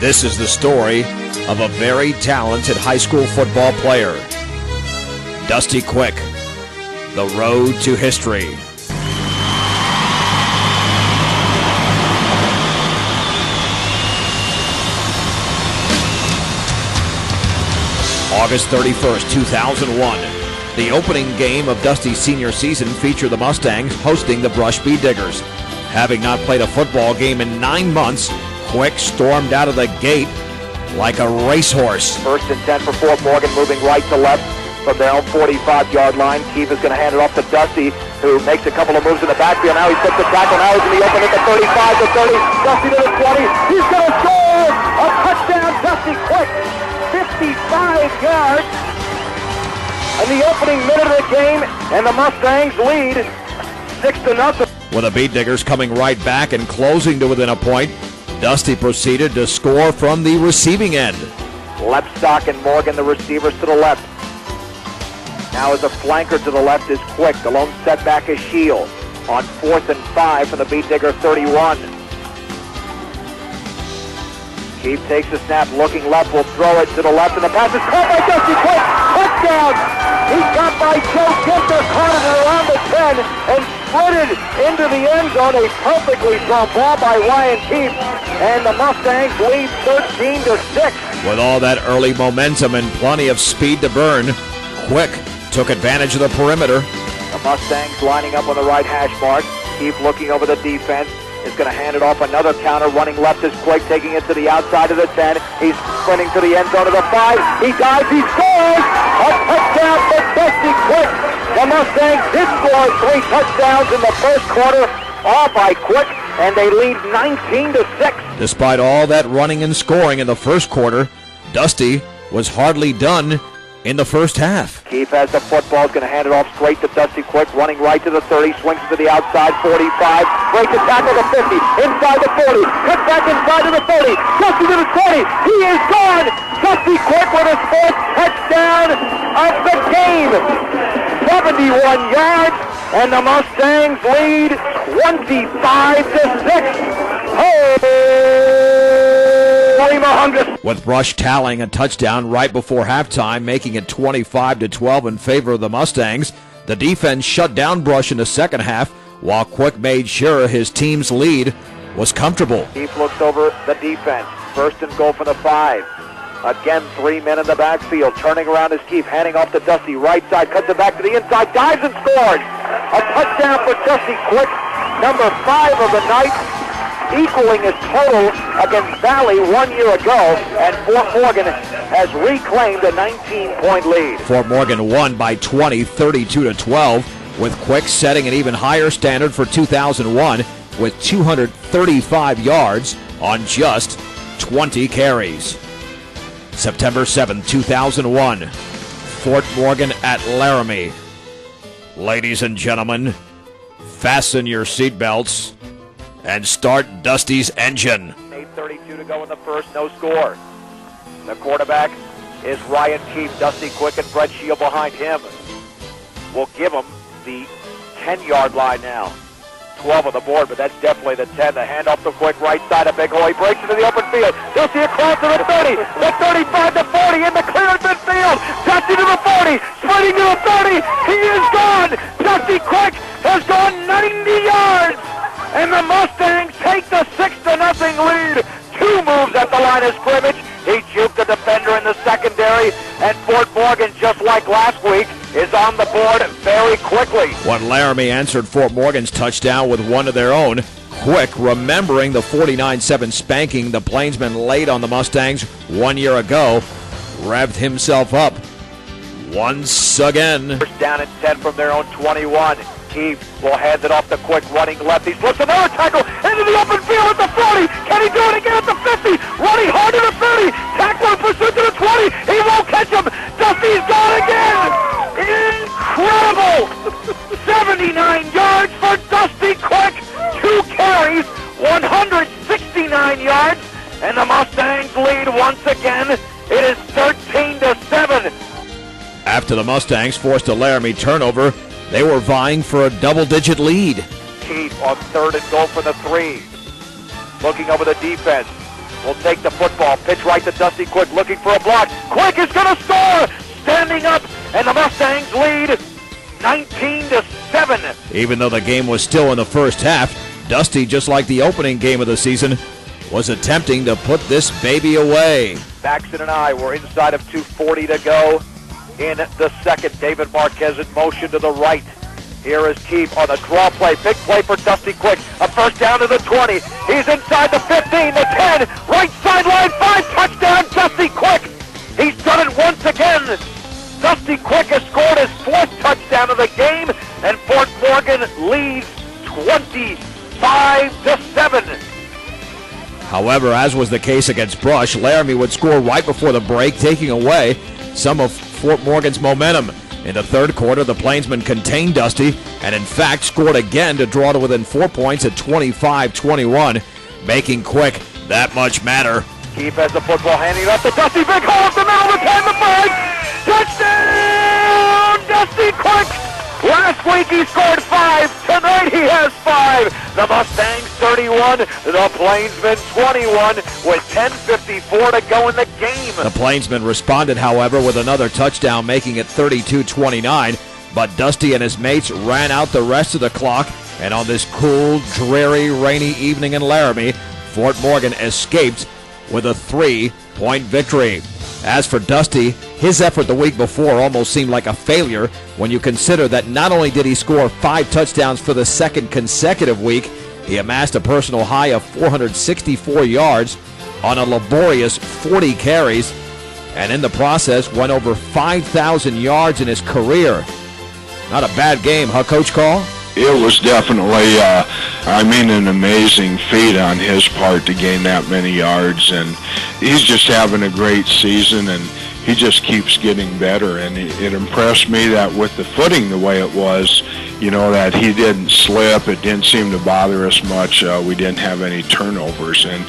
This is the story of a very talented high school football player. Dusty Quick, the road to history. August 31st, 2001. The opening game of Dusty's senior season featured the Mustangs hosting the Brush Speed Diggers. Having not played a football game in 9 months, Quick stormed out of the gate like a racehorse. First and 10 for Fort Morgan, moving right to left from their own 45-yard line. Keith is going to hand it off to Dusty, who makes a couple of moves in the backfield. Now he puts the tackle. Now he's in the open at the 35 to 30. Dusty to the 20. He's going to score a touchdown. Dusty Quick, 55 yards in the opening minute of the game, and the Mustangs lead 6-0. With the Beat Diggers coming right back and closing to within a point, Dusty proceeded to score from the receiving end. Lepstock and Morgan, the receivers, to the left. Now as a flanker to the left is Quick. The lone setback is Shield on 4th and 5 from the Beat Digger 31. Keith takes the snap, looking left, will throw it to the left, and the pass is caught by Dusty Quick. Touchdown! He got by Joe Ginter, caught it around the 10, and sprinted into the end zone. A perfectly thrown ball by Ryan Keith, and the Mustangs lead 13-6. With all that early momentum and plenty of speed to burn, Quick took advantage of the perimeter. The Mustangs lining up on the right hash mark. Keith looking over the defense. Is going to hand it off. Another counter. Running left is Quick, taking it to the outside of the 10. He's sprinting to the end zone of the 5. He dives. He scores! A touchdown for Dusty Quick. The Mustangs did score 3 touchdowns in the first quarter, all by Quick, and they lead 19-6. Despite all that running and scoring in the first quarter, Dusty was hardly done in the first half. Keith has the football, is going to hand it off straight to Dusty Quick, running right to the 30, swings to the outside, 45, breaks the tackle to 50, inside the 40, cuts back inside to the 30, Dusty to the 20, he is gone! Dusty Quick with his 4th touchdown of the game! 71 yards, and the Mustangs lead 25-6. With Brush tallying a touchdown right before halftime, making it 25-12 in favor of the Mustangs, the defense shut down Brush in the second half, while Quick made sure his team's lead was comfortable. Keith looks over the defense. First and goal for the 5. Again, 3 men in the backfield. Turning around is Keith, handing off to Dusty. Right side, cuts it back to the inside, dives and scores. A touchdown for Dusty Quick, number 5 of the night, equaling his total against Valley 1 year ago, and Fort Morgan has reclaimed a 19-point lead. Fort Morgan won by 20, 32-12, with Quick setting an even higher standard for 2001 with 235 yards on just 20 carries. September 7, 2001, Fort Morgan at Laramie. Ladies and gentlemen, fasten your seatbelts and start Dusty's engine. 8:32 to go in the first, no score. The quarterback is Ryan Keith. Dusty Quick and Brett Shield behind him. We'll give him the 10-yard line now. 12 on the board, but that's definitely the 10. The handoff to Quick, right side, a big hole. He breaks into the open field. Dusty across to the 30, the 35 to 40, in the clear in midfield. Dusty to the 40, sprinting to the 30. He is gone. Dusty Quick has gone 90 yards. And the Mustangs take the 6-0 lead. 2 moves at the line of scrimmage. He juked the defender in the secondary, and Fort Morgan, just like last week, is on the board very quickly. When Laramie answered Fort Morgan's touchdown with one of their own, Quick, remembering the 49-7 spanking the Plainsmen laid on the Mustangs 1 year ago, revved himself up once again. First down and 10 from their own 21. Keith will hand it off to Quick, running left. He slips another tackle into the open field at the 40. Can he do it again at the 50? Running hard to the 30. Tackle in pursuit to the 20. He won't catch him. Dusty's gone again. Incredible. 79 yards for Dusty Quick. 2 carries, 169 yards. And the Mustangs lead once again. It is 13-7. After the Mustangs forced a Laramie turnover, they were vying for a double-digit lead. Keith on 3rd and goal for the 3. Looking over the defense. will take the football. Pitch right to Dusty Quick, looking for a block. Quick is going to score! Standing up, and the Mustangs lead 19-7. Even though the game was still in the first half, Dusty, just like the opening game of the season, was attempting to put this baby away. Baxton and I were inside of 2:40 to go in the second. David Marquez in motion to the right. Here is Keefe on the draw play. Big play for Dusty Quick. A first down to the 20. He's inside the 15, the 10. Right sideline, 5. Touchdown, Dusty Quick. He's done it once again. Dusty Quick has scored his 4th touchdown of the game, and Fort Morgan leads 25-7. However, as was the case against Brush, Laramie would score right before the break, taking away some of Fort Morgan's momentum. In the third quarter, the Plainsmen contained Dusty and, in fact, scored again to draw to within 4 points at 25-21, making Quick that much matter. Keefe has the football, handing it up to Dusty. Big hole up the middle, the 10, the 5. Touchdown, Dusty Quick! Last week he scored 5. Tonight he has 5. The Mustangs 31, the Plainsmen 21 with 10:54 to go in the game. The Plainsmen responded, however, with another touchdown, making it 32-29. But Dusty and his mates ran out the rest of the clock, and on this cool, dreary, rainy evening in Laramie, Fort Morgan escaped with a 3-point victory. As for Dusty, his effort the week before almost seemed like a failure when you consider that not only did he score 5 touchdowns for the second consecutive week, he amassed a personal high of 464 yards on a laborious 40 carries, and in the process went over 5,000 yards in his career. Not a bad game, huh, Coach Call? It was definitely, an amazing feat on his part to gain that many yards, and he's just having a great season, and he just keeps getting better, and it impressed me that with the footing the way it was, that he didn't slip. It didn't seem to bother us much. We didn't have any turnovers, and,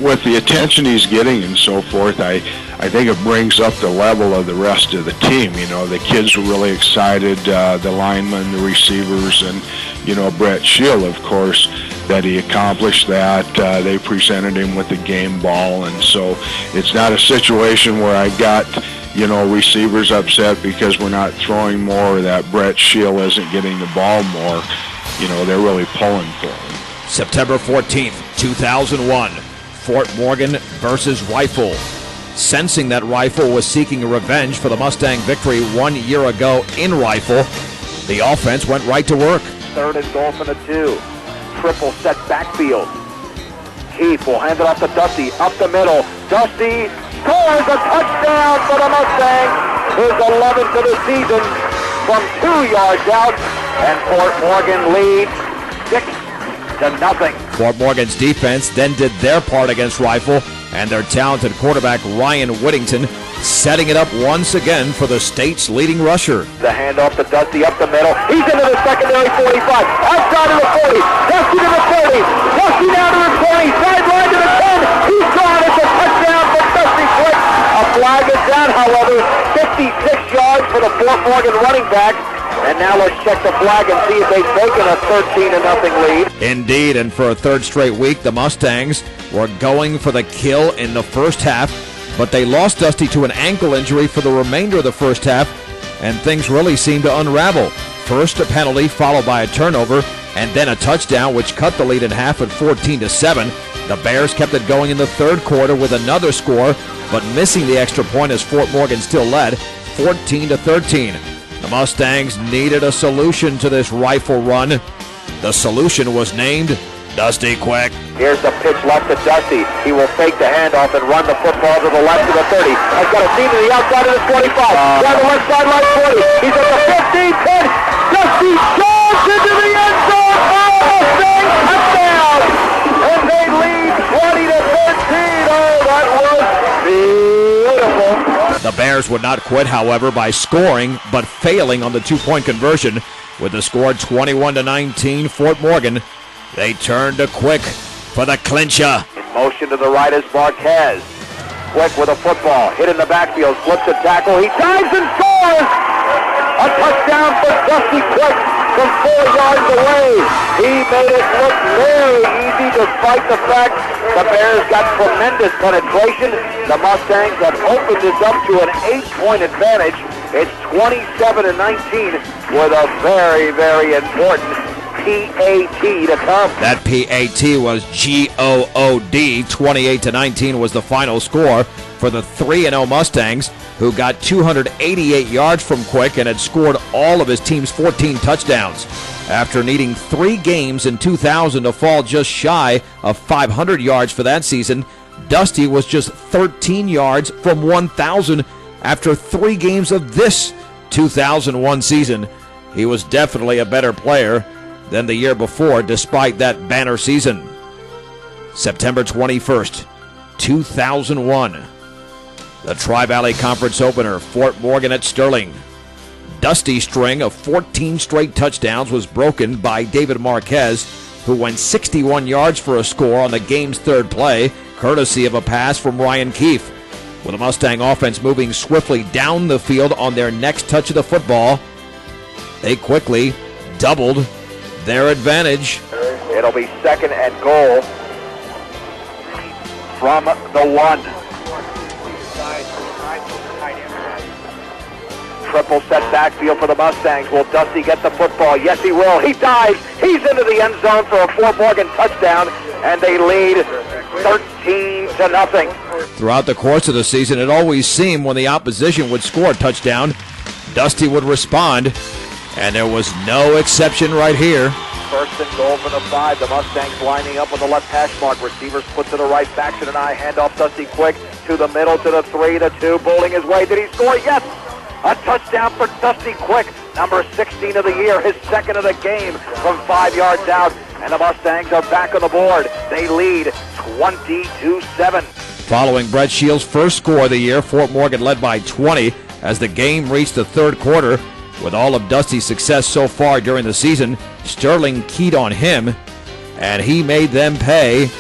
with the attention he's getting and so forth, I think it brings up the level of the rest of the team. The kids were really excited, the linemen, the receivers, and, Brett Shield, of course, that he accomplished that. They presented him with the game ball, and so it's not a situation where I've got, receivers upset because we're not throwing more or that Brett Shield isn't getting the ball more. They're really pulling for him. September 14th, 2001, Fort Morgan versus Rifle. Sensing that Rifle was seeking revenge for the Mustang victory 1 year ago in Rifle, the offense went right to work. Third and goal for the 2. Triple set backfield. Keefe will hand it off to Dusty, up the middle. Dusty scores a touchdown for the Mustangs. His 11th of the season from 2 yards out, and Fort Morgan leads 6-0. Fort Morgan's defense then did their part against Rifle, and their talented quarterback Ryan Whittington setting it up once again for the state's leading rusher. The handoff to Dusty up the middle. He's into the secondary 45. Outside of the 40. Dusty to the 30. Dusty down to the 20. Sideline to the 10. He's gone. It's a touchdown for Dusty Quick. A flag is down, however. 56 yards for the Fort Morgan running back. And now let's check the flag and see if they've taken a 13-0 lead. Indeed, and for a third straight week, the Mustangs were going for the kill in the first half, but they lost Dusty to an ankle injury for the remainder of the first half, and things really seemed to unravel. First a penalty, followed by a turnover, and then a touchdown, which cut the lead in half at 14-7. The Bears kept it going in the third quarter with another score, but missing the extra point as Fort Morgan still led, 14-13. The Mustangs needed a solution to this Rifle run. The solution was named Dusty Quick. Here's the pitch left to Dusty. He will fake the handoff and run the football to the left of the 30. Has got a seam to the outside of the 25. Down the left sideline 40. He's at the 15, 10. Dusty goes into the end zone. Oh, Mustangs touchdown! And they lead 20-13. Oh, that was beautiful. The Bears would not quit, however, by scoring, but failing on the 2-point conversion. With the score 21-19, Fort Morgan, they turned to Quick for the clincher. In motion to the right is Marquez. Quick with a football, hit in the backfield, flips a tackle, he dives and scores! A touchdown for Dusty Quick. from 4 yards away. He made it look very easy despite the fact the Bears got tremendous penetration. The Mustangs have opened this up to an 8-point advantage. It's 27-19 with a very, very important PAT to come. That PAT was GOOD. 28-19 was the final score for the 3-0 Mustangs, who got 288 yards from Quick and had scored all of his team's 14 touchdowns. After needing 3 games in 2000 to fall just shy of 500 yards for that season, Dusty was just 13 yards from 1,000 after 3 games of this 2001 season. He was definitely a better player than the year before, despite that banner season. September 21st, 2001. The Tri-Valley Conference opener, Fort Morgan at Sterling. Dusty's string of 14 straight touchdowns was broken by David Marquez, who went 61 yards for a score on the game's 3rd play, courtesy of a pass from Ryan Keefe. With the Mustang offense moving swiftly down the field on their next touch of the football, they quickly doubled their advantage. It'll be 2nd and goal from the 1. Triple set backfield for the Mustangs. Will Dusty get the football? Yes, he will. He dives. He's into the end zone for a Fort Morgan touchdown, and they lead 13-0. Throughout the course of the season, it always seemed when the opposition would score a touchdown, Dusty would respond, and there was no exception right here. 1st and goal for the 5. The Mustangs lining up with the left hash mark. Receivers split to the right. Faction and I hand off Dusty Quick to the middle, to the 3, the 2, bowling his way. Did he score? Yes! A touchdown for Dusty Quick, number 16 of the year, his 2nd of the game from 5 yards out. And the Mustangs are back on the board. They lead 22-7. Following Brett Shields' first score of the year, Fort Morgan led by 20 as the game reached the 3rd quarter. With all of Dusty's success so far during the season, Sterling keyed on him, and he made them pay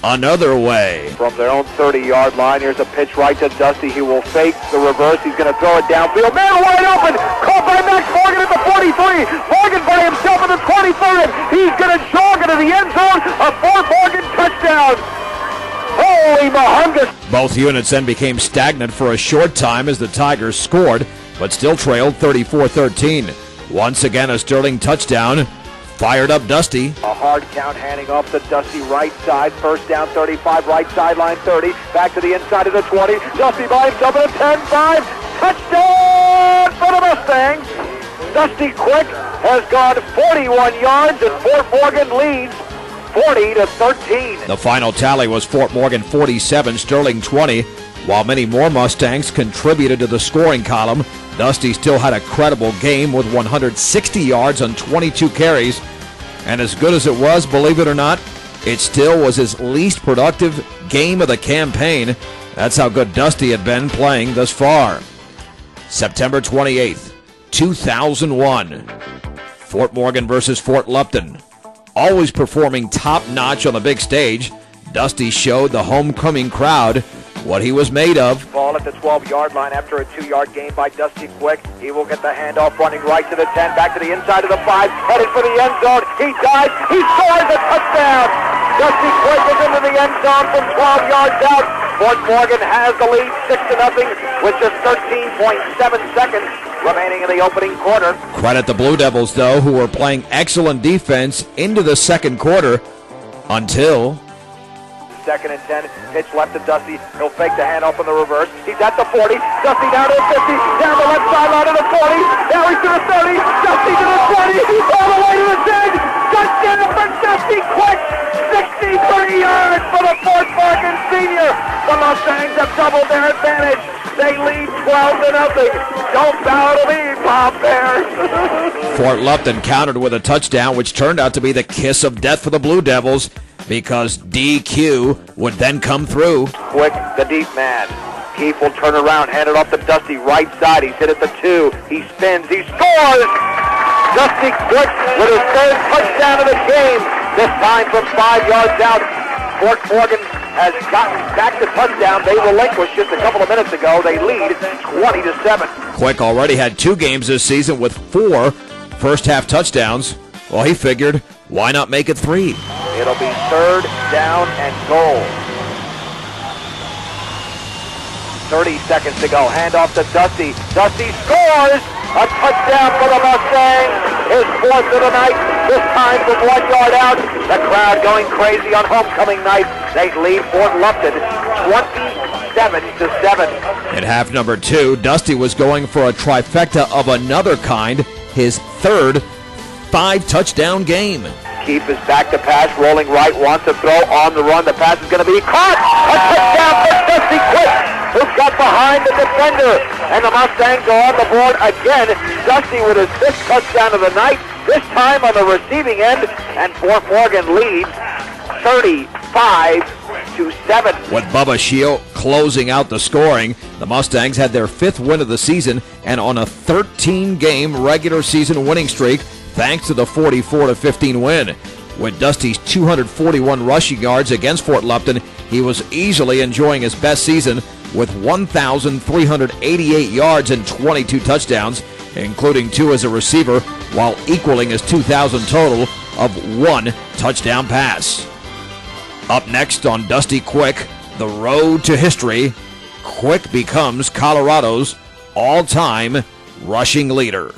another way. From their own 30-yard line, here's a pitch right to Dusty. He will fake the reverse. He's going to throw it downfield. Man wide open! Caught by Max Morgan at the 43. Morgan by himself at the 23rd. He's going to jog into the end zone. A Fort Morgan touchdown. Holy mahungus! Both units then became stagnant for a short time as the Tigers scored, but still trailed 34-13. Once again, a Sterling touchdown fired up Dusty. A hard count handing off to Dusty right side. 1st down, 35, right sideline 30. Back to the inside of the 20. Dusty by himself at a 10-5. Touchdown for the Mustangs. Dusty Quick has gone 41 yards and Fort Morgan leads 40-13. The final tally was Fort Morgan 47, Sterling 20. While many more Mustangs contributed to the scoring column, Dusty still had a credible game with 160 yards on 22 carries. And as good as it was, believe it or not, it still was his least productive game of the campaign. That's how good Dusty had been playing thus far. September 28th, 2001. Fort Morgan versus Fort Lupton. Always performing top-notch on the big stage, Dusty showed the homecoming crowd what he was made of. Ball at the 12-yard line after a 2-yard gain by Dusty Quick. He will get the handoff running right to the 10, back to the inside of the 5, headed for the end zone. He dives, he scores a touchdown. Dusty Quick is into the end zone from 12 yards out. Fort Morgan has the lead 6-0 with just 13.7 seconds remaining in the opening quarter. Credit the Blue Devils, though, who were playing excellent defense into the 2nd quarter until 2nd and 10, pitch left to Dusty. He'll fake the handoff on the reverse. He's at the 40. Dusty down to the 50. Down the left sideline to the 40. Now he's to the 30. Dusty to the 20. All the way to the 10. Touchdown for Dusty Quick. 63 yards for the Fort Morgan senior. The Mustangs have doubled their advantage. They lead 12-0. Don't bow to me, Bob Bears. Fort Lupton countered with a touchdown, which turned out to be the kiss of death for the Blue Devils, because DQ would then come through. Quick, the deep man. Keefe will turn around, hand it off to Dusty, right side. He's hit at the 2. He spins. He scores! Dusty Quick with his 3rd touchdown of the game. This time from 5 yards out. Fort Morgan has gotten back to touchdown. They relinquished just a couple of minutes ago. They lead 20-7. Quick already had 2 games this season with 4 first half touchdowns, well, he figured, why not make it 3? It'll be third down and goal. 30 seconds to go. Hand off to Dusty. Dusty scores! A touchdown for the Mustangs. His fourth of the night. This time from 1 yard out. The crowd going crazy on homecoming night. They lead Fort Lupton 27-7. In half number 2, Dusty was going for a trifecta of another kind, his third 5-touchdown game. Keith is back to pass, rolling right, wants to throw on the run. The pass is going to be caught. A touchdown for Dusty Quick, who got behind the defender. And the Mustangs are on the board again. Dusty with his 5th touchdown of the night, this time on the receiving end. And Fort Morgan leads 35-7. With Bubba Shield closing out the scoring, the Mustangs had their 5th win of the season and on a 13-game regular season winning streak, thanks to the 44-15 win. With Dusty's 241 rushing yards against Fort Lupton, he was easily enjoying his best season with 1,388 yards and 22 touchdowns, including 2 as a receiver, while equaling his 2,000 total of 1 touchdown pass. Up next on Dusty Quick, the road to history, Quick becomes Colorado's all-time rushing leader.